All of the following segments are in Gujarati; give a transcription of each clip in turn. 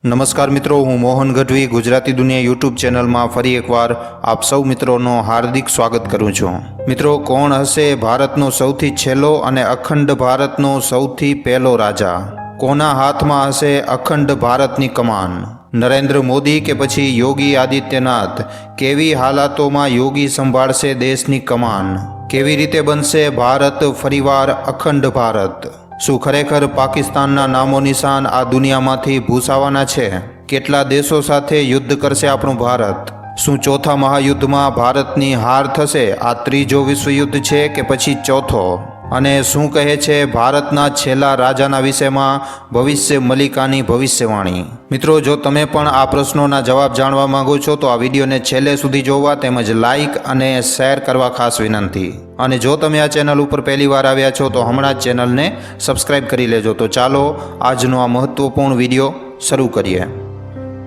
નમસ્કાર મિત્રો, હું મોહન ગઢવી ગુજરાતી દુનિયા યુટ્યુબ ચેનલમાં ફરી એકવાર આપ સૌ મિત્રોનો હાર્દિક સ્વાગત કરું છું। મિત્રો, કોણ હશે ભારતનો સૌથી છેલ્લો અને અખંડ ભારતનો સૌથી પહેલો રાજા? કોના હાથમાં હશે અખંડ ભારતની કમાન? નરેન્દ્ર મોદી કે પછી યોગી આદિત્યનાથ? કેવી હાલાતોમાં યોગી સંભાળશે દેશની કમાન? કેવી રીતે બનશે ભારત ફરીવાર અખંડ ભારત? શું ખરેખર પાકિસ્તાનના નામો નિશાન આ દુનિયામાંથી ભૂસાવાના છે? કેટલા દેશો સાથે યુદ્ધ કરશે આપણું ભારત? શું ચોથા મહાયુદ્ધમાં ભારતની હાર થશે? આ ત્રીજો વિશ્વયુદ્ધ છે કે પછી ચોથો? અને શું કહે છે ભારતના છેલ્લા રાજાના વિષયમાં ભવિષ્ય મલિકાની ભવિષ્યવાણી? મિત્રો, જો તમે પણ આ પ્રશ્નોના જવાબ જાણવા માંગો છો તો આ વિડીયોને છેલ્લે સુધી જોવા તેમજ લાઇક અને શેર કરવા ખાસ વિનંતી। અને જો તમે આ ચેનલ ઉપર પહેલી વાર આવ્યા છો તો હમણાં જ ચેનલને સબસ્ક્રાઈબ કરી લેજો। તો ચાલો આજનો આ મહત્વપૂર્ણ વિડીયો શરૂ કરીએ।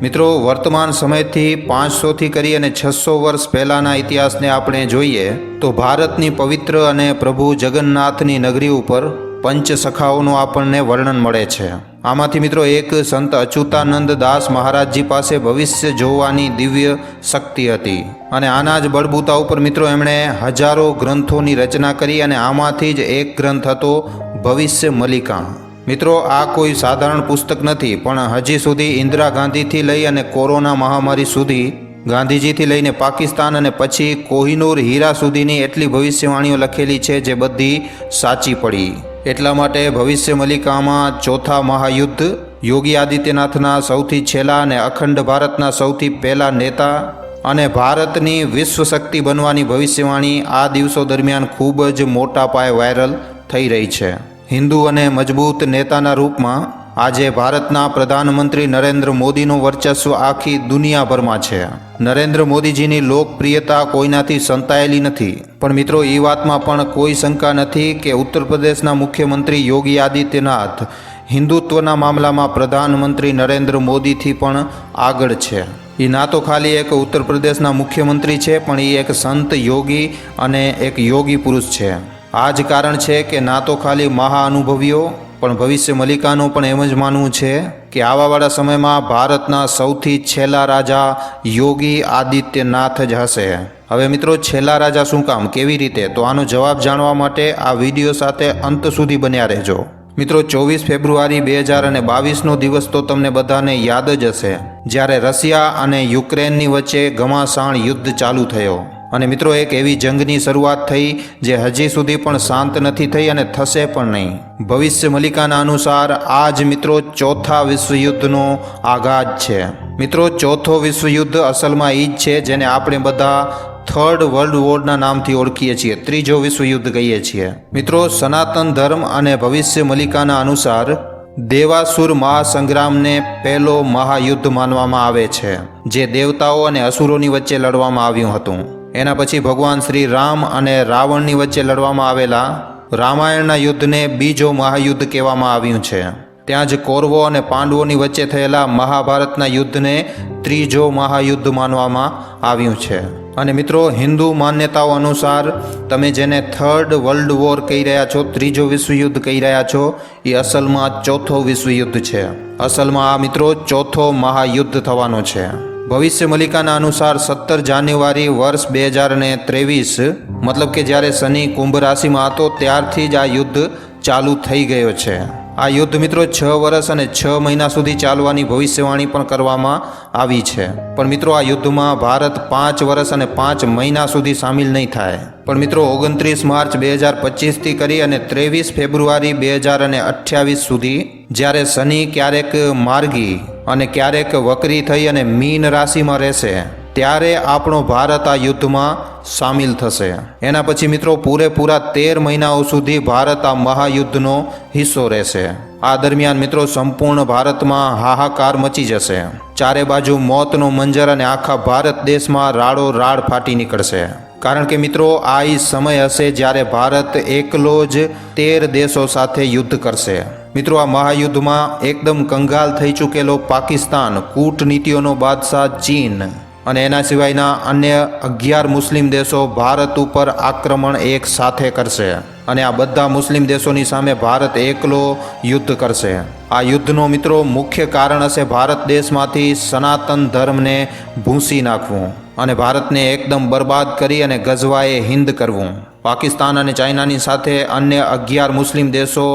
મિત્રો, વર્તમાન સમયથી 500થી કરી અને 600 વર્ષ પહેલાંના ઇતિહાસને આપણે જોઈએ તો ભારતની પવિત્ર અને પ્રભુ જગન્નાથની નગરી ઉપર પંચ સખાઓનું આપણને વર્ણન મળે છે। આમાંથી મિત્રો એક સંત અચ્યુતાનંદ દાસ મહારાજજી પાસે ભવિષ્ય જોવાની દિવ્ય શક્તિ હતી અને આના જ બળબૂતા ઉપર મિત્રો એમણે હજારો ગ્રંથોની રચના કરી અને આમાંથી જ એક ગ્રંથ હતો ભવિષ્ય મલિકા। મિત્રો, આ કોઈ સાધારણ પુસ્તક નથી, પણ હજી સુધી ઇન્દિરા ગાંધીથી લઈ અને કોરોના મહામારી સુધી, ગાંધીજીથી લઈને પાકિસ્તાન અને પછી કોહિનૂર હીરા સુધીની એટલી ભવિષ્યવાણીઓ લખેલી છે જે બધી સાચી પડી। એટલા માટે ભવિષ્ય મલિકામાં ચોથા મહાયુદ્ધ, યોગી આદિત્યનાથના સૌથી છેલ્લા અને અખંડ ભારતના સૌથી પહેલા નેતા અને ભારતની વિશ્વ શક્તિ બનવાની ભવિષ્યવાણી આ દિવસો દરમિયાન ખૂબ જ મોટા પાયે વાયરલ થઈ રહી છે। હિન્દુ અને મજબૂત નેતાના રૂપમાં આજે ભારતના પ્રધાનમંત્રી નરેન્દ્ર મોદીનું વર્ચસ્વ આખી દુનિયાભરમાં છે। નરેન્દ્ર મોદીજીની લોકપ્રિયતા કોઈનાથી સંતાયેલી નથી, પણ મિત્રો એ વાતમાં પણ કોઈ શંકા નથી કે ઉત્તર પ્રદેશના મુખ્યમંત્રી યોગી આદિત્યનાથ હિન્દુત્વના મામલામાં પ્રધાનમંત્રી નરેન્દ્ર મોદીથી પણ આગળ છે। એ ના તો ખાલી એક ઉત્તર પ્રદેશના મુખ્યમંત્રી છે, પણ એ એક સંત યોગી અને એક યોગી પુરુષ છે। આ જ કારણ છે કે ના તો ખાલી મહાઅનુભવીઓ પણ ભવિષ્ય મલિકાનું પણ એમ જ માનવું છે કે આવાવાળા સમયમાં ભારતના સૌથી છેલ્લા રાજા યોગી આદિત્યનાથ જ હશે। હવે મિત્રો, છેલ્લા રાજા શું કામ, કેવી રીતે? તો આનો જવાબ જાણવા માટે આ વિડીયો સાથે અંત સુધી બન્યા રહેજો। મિત્રો, 24 ફેબ્રુઆરી 2022નો દિવસ તો તમને બધાને યાદ જ હશે, જ્યારે રશિયા અને યુક્રેનની વચ્ચે ઘમાસાણ યુદ્ધ ચાલુ થયો અને મિત્રો એક એવી જંગની શરૂઆત થઈ જે હજી સુધી પણ શાંત નથી થઈ અને થશે પણ નહીં। ભવિષ્ય મલિકાના અનુસાર આ જ મિત્રો ચોથા વિશ્વયુદ્ધનો આઘાત છે। મિત્રો, ચોથો વિશ્વયુદ્ધ અસલમાં એ જ છે જેને આપણે બધા થર્ડ વર્લ્ડ વોરના નામથી ઓળખીએ છીએ, ત્રીજો વિશ્વયુદ્ધ કહીએ છીએ। મિત્રો, સનાતન ધર્મ અને ભવિષ્ય મલિકાના અનુસાર દેવાસુર મહાસંગ્રામને પહેલો મહાયુદ્ધ માનવામાં આવે છે, જે દેવતાઓ અને અસુરોની વચ્ચે લડવામાં આવ્યું હતું। એના પછી ભગવાન શ્રી રામ અને રાવણની વચ્ચે લડવામાં આવેલા રામાયણના યુદ્ધને બીજો મહાયુદ્ધ કહેવામાં આવ્યું છે। ત્યાં જ કૌરવો અને પાંડવોની વચ્ચે થયેલા મહાભારતના યુદ્ધને ત્રીજો મહાયુદ્ધ માનવામાં આવ્યું છે। અને મિત્રો, હિન્દુ માન્યતાઓ અનુસાર તમે જેને થર્ડ વર્લ્ડ વોર કહી રહ્યા છો, ત્રીજો વિશ્વયુદ્ધ કહી રહ્યા છો, એ અસલમાં ચોથો વિશ્વયુદ્ધ છે। અસલમાં આ મિત્રો ચોથો મહાયુદ્ધ થવાનો છે। ભવિષ્ય મલિકાના અનુસાર 17 જાન્યુઆરી વર્ષ 2023 મતલબ કે જ્યારે શનિ કુંભ રાશિમાં હતો ત્યારથી જ આ યુદ્ધ ચાલુ થઈ ગયો છે। આ યુદ્ધ મિત્રો 6 વર્ષ અને 6 મહિના સુધી ચાલવાની ભવિષ્યવાણી પણ કરવામાં આવી છે। પણ મિત્રો, આ યુદ્ધમાં ભારત 5 વર્ષ અને 5 મહિના સુધી સામેલ નહીં થાય, પણ મિત્રો 29 માર્ચ 2025થી કરી અને 23 ફેબ્રુઆરી 2028 સુધી, જ્યારે શનિ ક્યારેક માર્ગી અને ક્યારેક વક્રી થઈ અને મીન રાશિમાં રહેશે, ત્યારે આપણો ભારત આ યુદ્ધમાં સામેલ થશે। એના પછી મિત્રો પૂરેપૂરા 13 મહિનાઓ સુધી ભારત આ મહાયુદ્ધનો હિસ્સો રહેશે। આ દરમિયાન મિત્રો સંપૂર્ણ ભારતમાં હાહાકાર મચી જશે, ચારે બાજુ મોતનો મંજર અને આખા ભારત દેશમાં રાડો રાડ ફાટી નીકળશે। કારણ કે મિત્રો આ એ સમય હશે જ્યારે ભારત એકલો જ 13 દેશો સાથે યુદ્ધ કરશે। મિત્રો, આ મહાયુદ્ધમાં એકદમ કંગાલ થઈ ચૂકેલો પાકિસ્તાન, કૂટનીતિઓનો બાદશાહ ચીન અને એના સિવાયના અન્ય 11 મુસ્લિમ દેશો ભારત ઉપર આક્રમણ એક સાથે કરશે અને આ બધા મુસ્લિમ દેશોની સામે ભારત એકલો યુદ્ધ કરશે. આ યુદ્ધનો મિત્રો મુખ્ય કારણ હશે ભારત દેશમાંથી સનાતન ધર્મને ભૂંસી નાખવું અને ભારતને એકદમ બરબાદ કરી અને ગઝવાએ હિન્દ કરવું. પાકિસ્તાન અને ચાઇનાની સાથે અન્ય 11 મુસ્લિમ દેશો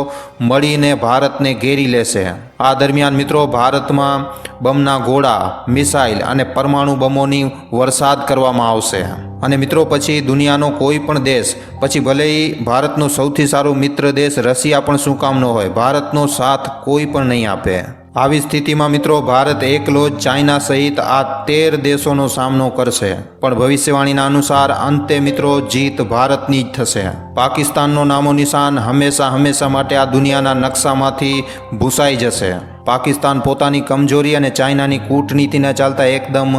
મળીને ભારતને ઘેરી લેશે. આ દરમિયાન મિત્રો ભારતમાં બમના ગોળા, મિસાઇલ અને પરમાણુ બમોની વરસાદ કરવામાં આવશે અને મિત્રો પછી દુનિયાનો કોઈ પણ દેશ, પછી ભલે ભારતનો સૌથી સારો મિત્ર દેશ રશિયા પણ શું કામ ન હોય, ભારતનો સાથ કોઈ પણ નહીં આપે. આવી સ્થિતિમાં મિત્રો ભારત એકલો જ ચાઇના સહિત આ 13 દેશોનો સામનો કરશે. પણ ભવિષ્યવાણીના અનુસાર અંતે મિત્રો જીત ભારતની જ થશે. પાકિસ્તાનનો નામો નિશાન હંમેશા માટે આ દુનિયાના નકશામાંથી ભૂસાઈ જશે. પાકિસ્તાન પોતાની કમજોરી અને ચાઇનાની કૂટનીતિના ચાલતા એકદમ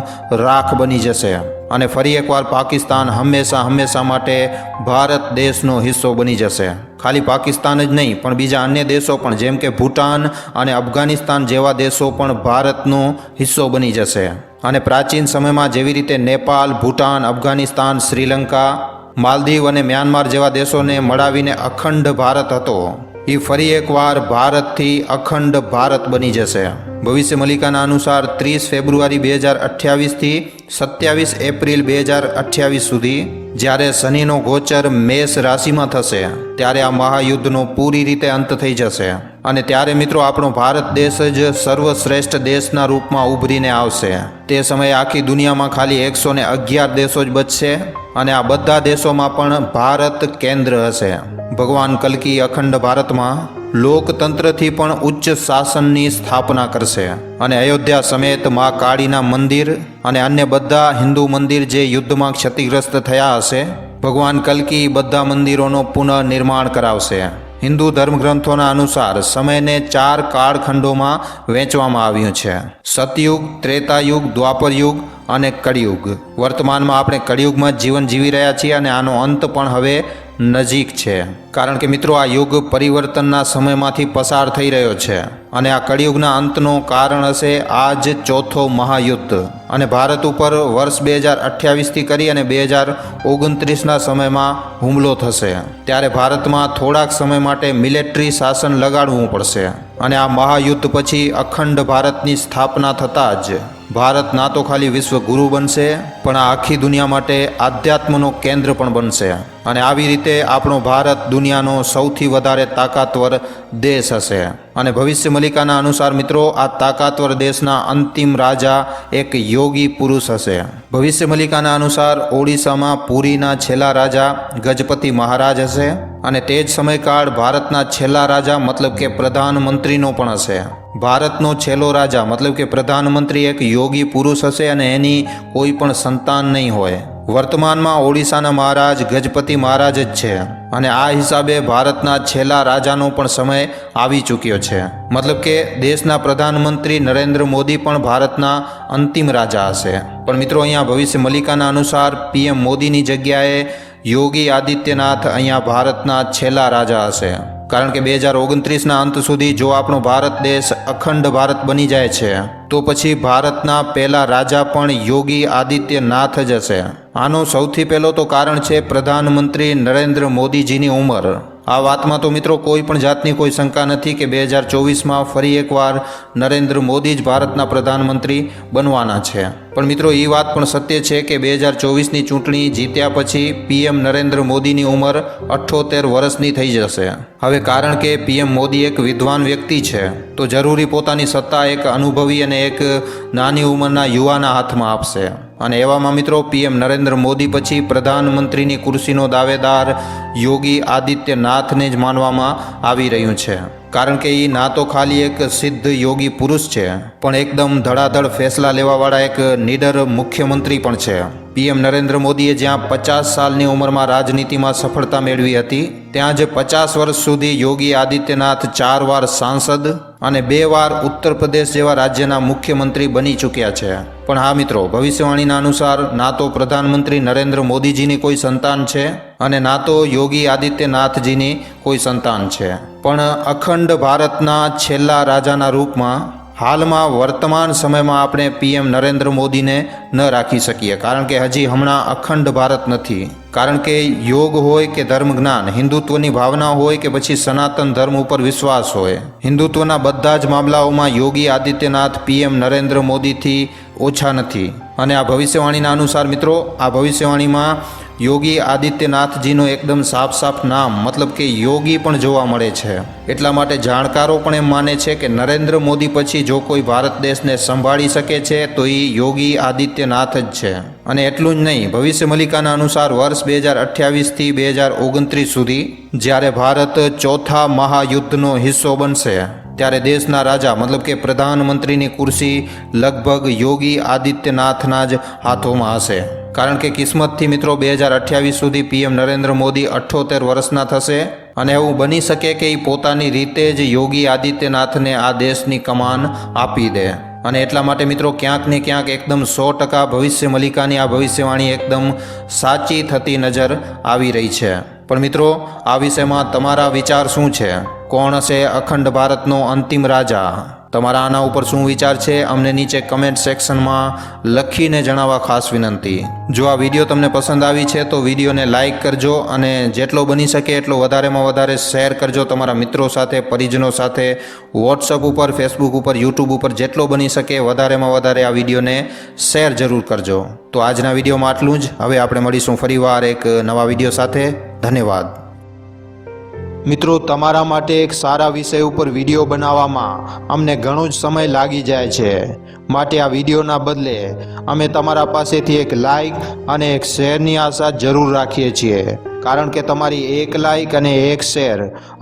રાખ બની જશે અને ફરી એકવાર પાકિસ્તાન હંમેશા માટે ભારત દેશનો હિસ્સો બની જશે. ખાલી પાકિસ્તાન જ નહીં પણ બીજા અન્ય દેશો પણ જેમ કે ભૂટાન અને અફઘાનિસ્તાન જેવા દેશો પણ ભારતનો હિસ્સો બની જશે. અને પ્રાચીન સમયમાં જેવી રીતે નેપાલ, ભૂટાન, અફઘાનિસ્તાન, શ્રીલંકા, માલદીવ અને મ્યાનમાર જેવા દેશોને મળાવીને અખંડ ભારત હતો, એ ફરી એકવાર ભારતથી અખંડ ભારત બની જશે. ભવિષ્ય મલિકાના અનુસાર 30 ફેબ્રુઆરી 2028થી 27 એપ્રિલ 2028 સુધી જ્યારે શનિનો ગોચર મેષ રાશિમાં થશે ત્યારે આ મહાયુદ્ધનો પૂરી રીતે અંત થઈ જશે અને ત્યારે મિત્રો આપણો ભારત દેશ જ સર્વશ્રેષ્ઠ દેશના રૂપમાં ઉભરીને આવશે. તે સમયે આખી દુનિયામાં ખાલી 111 દેશો જ બચશે અને આ બધા દેશોમાં પણ ભારત કેન્દ્ર હશે. ભગવાન કલ્કી અખંડ ભારતમાં લોકતંત્રથી પણ ઉચ્ચ શાસનની સ્થાપના કરશે અને અયોધ્યા સમેત મા કાળીના મંદિર અને અન્ય બધા હિન્દુ મંદિર જે યુદ્ધમાં ક્ષતિગ્રસ્ત થયા હશે, ભગવાન કલ્કી બધા મંદિરોનો પુનઃનિર્માણ કરાવશે. હિન્દુ ધર્મગ્રંથોના અનુસાર સમયને 4 કાળખંડોમાં વહેંચવામાં આવ્યું છે: સતયુગ, ત્રેતાયુગ, દ્વાપરયુગ અને કળિયુગ. વર્તમાનમાં આપણે કળિયુગમાં જીવન જીવી રહ્યા છીએ અને આનો અંત પણ હવે નજીક છે, કારણ કે મિત્રો આ યુગ પરિવર્તનના સમયમાંથી પસાર થઈ રહ્યો છે અને આ કળિયુગના અંતનો કારણ હશે આ જ ચોથો મહાયુદ્ધ. અને ભારત ઉપર વર્ષ 2028થી કરી અને 2029ના સમયમાં હુમલો થશે ત્યારે ભારતમાં થોડાક સમય માટે મિલિટરી શાસન લગાડવું પડશે અને આ મહાયુદ્ધ પછી અખંડ ભારતની સ્થાપના થતાં જ ભારત ના તો ખાલી વિશ્વગુરુ બનશે પણ આ આખી દુનિયા માટે આધ્યાત્મનો કેન્દ્ર પણ બનશે અને આવી રીતે આપણો ભારત દુનિયાનો સૌથી વધારે તાકાતવર દેશ હશે. અને ભવિષ્ય મલિકાના અનુસાર મિત્રો આ તાકાતવર દેશના અંતિમ રાજા એક યોગી પુરુષ હશે. ભવિષ્ય મલિકાના અનુસાર ઓડિશામાં પુરીના છેલ્લા રાજા ગજપતિ મહારાજ હશે અને તે જ સમયકાળ ભારતના છેલ્લા રાજા મતલબ કે પ્રધાનમંત્રીનો પણ હશે. ભારતનો છેલ્લો રાજા મતલબ કે પ્રધાનમંત્રી એક યોગી પુરુષ હશે અને એની કોઈ પણ સંતાન નહીં હોય. વર્તમાનમાં ઓડિશાના મહારાજ ગજપતિ મહારાજ જ છે અને આ હિસાબે ભારતના છેલ્લા રાજાનો પણ સમય આવી ચૂક્યો છે. મતલબ કે દેશના પ્રધાનમંત્રી નરેન્દ્ર મોદી પણ ભારતના અંતિમ રાજા હશે. પણ મિત્રો અહીંયા ભવિષ્ય મલિકાના અનુસાર PM મોદીની જગ્યાએ યોગી આદિત્યનાથ અહીંયા ભારતના છેલ્લા રાજા હશે, કારણ કે 2029ના અંત સુધી જો આપણો ભારત દેશ અખંડ ભારત બની જાય છે તો પછી ભારતના પહેલા રાજા પણ યોગી આદિત્યનાથ જ હશે. આનો સૌથી પહેલો તો કારણ છે પ્રધાનમંત્રી નરેન્દ્ર મોદીજીની ઉંમર. આ વાતમાં તો મિત્રો કોઈ પણ જાતની કોઈ શંકા નથી કે 2024માં ફરી એકવાર નરેન્દ્ર મોદી જ ભારતના પ્રધાનમંત્રી બનવાના છે. પણ મિત્રો એ વાત પણ સત્ય છે કે 2024ની ચૂંટણી જીત્યા પછી PM નરેન્દ્ર મોદીની ઉંમર 78 વર્ષની થઈ જશે. હવે કારણ કે PM મોદી એક વિદ્વાન વ્યક્તિ છે તો જરૂરી પોતાની સત્તા એક અનુભવી અને એક નાની ઉંમરના યુવાના હાથમાં આપશે અને એવામાં મિત્રો PM નરેન્દ્ર મોદી પછી પ્રધાનમંત્રીની ખુરશીનો દાવેદાર યોગી આદિત્યનાથને જ માનવામાં આવી રહ્યું છે, કારણ કે એ ના તો ખાલી એક સિદ્ધ યોગી પુરુષ છે પણ એકદમ ધડાધડ ફેસલા લેવાવાળા એક નીડર મુખ્યમંત્રી પણ છે. PM નરેન્દ્ર મોદીએ જ્યાં 50 સાલની ઉંમરમાં રાજનીતિમાં સફળતા મેળવી હતી ત્યાં જ 50 વર્ષ સુધી યોગી આદિત્યનાથ 4 વાર સાંસદ અને 2 વાર ઉત્તર પ્રદેશ જેવા રાજ્યના મુખ્યમંત્રી બની ચૂક્યા છે. પણ હા મિત્રો, ભવિષ્યવાણીના અનુસાર ના તો પ્રધાનમંત્રી નરેન્દ્ર મોદીજીની કોઈ સંતાન છે અને ના તો યોગી આદિત્યનાથજીની કોઈ સંતાન છે, પણ અખંડ ભારતના છેલ્લા રાજાના રૂપમાં હાલમાં વર્તમાન સમયમાં આપણે પીએમ નરેન્દ્ર મોદીને ન રાખી શકીએ, કારણ કે હજી હમણાં અખંડ ભારત નથી. કારણ કે યોગ હોય કે ધર્મ જ્ઞાન, હિન્દુત્વની ભાવના હોય કે પછી સનાતન ધર્મ ઉપર વિશ્વાસ હોય, હિન્દુત્વના બધા જ મામલાઓમાં યોગી આદિત્યનાથ પીએમ નરેન્દ્ર મોદીથી ઓછા નથી. અને આ ભવિષ્યવાણીના અનુસાર મિત્રો, આ ભવિષ્યવાણીમાં યોગી આદિત્યનાથજીનું એકદમ સાફ સાફ નામ મતલબ કે યોગી પણ જોવા મળે છે. એટલા માટે જાણકારો પણ એમ માને છે કે નરેન્દ્ર મોદી પછી જો કોઈ ભારત દેશને સંભાળી શકે છે તો એ યોગી આદિત્યનાથ જ છે. અને એટલું જ નહીં, ભવિષ્ય મલિકાના અનુસાર વર્ષ 2028થી 2029 સુધી જ્યારે ભારત ચોથા મહાયુદ્ધનો હિસ્સો બનશે ત્યારે દેશના રાજા મતલબ કે પ્રધાનમંત્રીની ખુરશી લગભગ યોગી આદિત્યનાથના જ હાથોમાં હશે. કારણ કે કિસ્મતથી મિત્રો 2028 સુધી પીએમ નરેન્દ્ર મોદી 78 વર્ષના થશે અને એવું બની શકે કે એ પોતાની રીતે જ યોગી આદિત્યનાથને આ દેશની કમાન આપી દે. અને એટલા માટે મિત્રો ક્યાંક ને ક્યાંક એકદમ 100% ભવિષ્ય મલિકાની આ ભવિષ્યવાણી એકદમ સાચી થતી નજર આવી રહી છે. પણ મિત્રો, આ વિષયમાં તમારા વિચાર શું છે? કોણ હશે અખંડ ભારતનો અંતિમ રાજા? તમારા આના ઉપર શું વિચાર છે અમને નીચે કમેન્ટ સેક્શનમાં લખીને જણાવવા ખાસ વિનંતી. જો આ વિડીયો તમને પસંદ આવી છે તો વિડીયોને લાઇક કરજો અને જેટલો બની શકે એટલો વધારેમાં વધારે શેર કરજો તમારા મિત્રો સાથે, પરિજનો સાથે, વોટ્સઅપ ઉપર, ફેસબુક ઉપર, યુટ્યુબ ઉપર જેટલો બની શકે વધારેમાં વધારે આ વિડીયોને શેર જરૂર કરજો. તો આજના વિડીયોમાં આટલું જ. હવે આપણે મળીશું ફરીવાર એક નવા વિડીયો સાથે. ધન્યવાદ. મિત્રો, તમારા માટે એક સારા વિષય ઉપર વિડીયો બનાવવામાં અમને ઘણો જ સમય લાગી જાય છે. માટે આ વિડીયોના બદલે અમે તમારા પાસેથી એક લાઇક અને એક શેરની આશા જરૂર રાખીએ છીએ. કારણ કે તમારી એક લાઇક અને એક શેર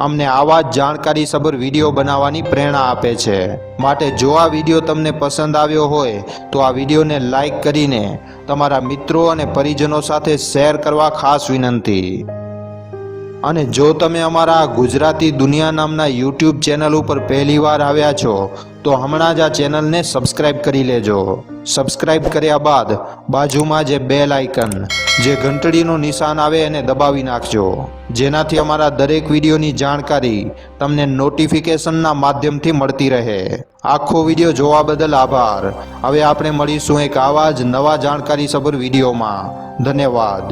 અમને આવા જ જાણકારીસભર વિડીયો બનાવવાની પ્રેરણા આપે છે. માટે જો આ વિડીયો તમને પસંદ આવ્યો હોય તો આ વિડીયોને લાઇક કરીને તમારા મિત્રો અને પરિજનો સાથે શેર કરવા ખાસ વિનંતી. અને જો તમે અમારા ગુજરાતી દુનિયા નામના યુટ્યુબ ચેનલ ઉપર પહેલીવાર આવ્યા છો તો હમણાં જ આ ચેનલને સબસ્ક્રાઇબ કરી લેજો. સબસ્ક્રાઇબ કર્યા બાદ બાજુમાં જે બેલ આઇકન જે ઘંટડીનું નિશાન આવે એને દબાવી નાખજો, જેનાથી અમારા દરેક વિડીયોની જાણકારી તમને નોટિફિકેશનના માધ્યમથી મળતી રહે. આખો વિડીયો જોવા બદલ આભાર. હવે આપણે મળીશું એક આવા જ નવા જાણકારીસભર વિડીયોમાં. ધન્યવાદ.